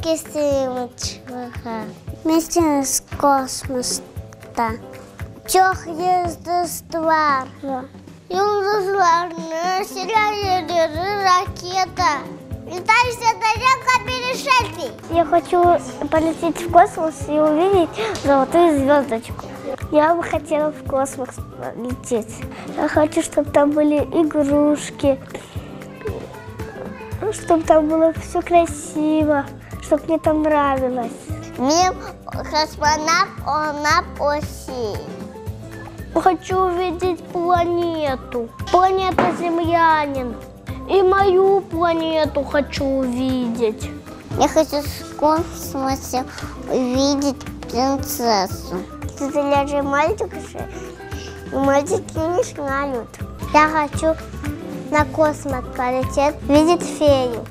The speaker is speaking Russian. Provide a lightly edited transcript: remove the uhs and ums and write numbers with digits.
Ракетки Симочка. Вместе с космоса. Чох Рождества. Южно-зеленая ракета. Летающая тарелка перешельцей. Я хочу полететь в космос и увидеть золотую звездочку. Я бы хотела в космос лететь. Я хочу, чтобы там были игрушки, чтобы там было все красиво, чтобы мне там нравилось. Мне космонавт, он на оси. Хочу увидеть планету. Планета Землянин. И мою планету хочу увидеть. Я хочу в космосе увидеть принцессу. Это же мальчик, и мальчики не знают. Я хочу на космос полететь, видеть фею.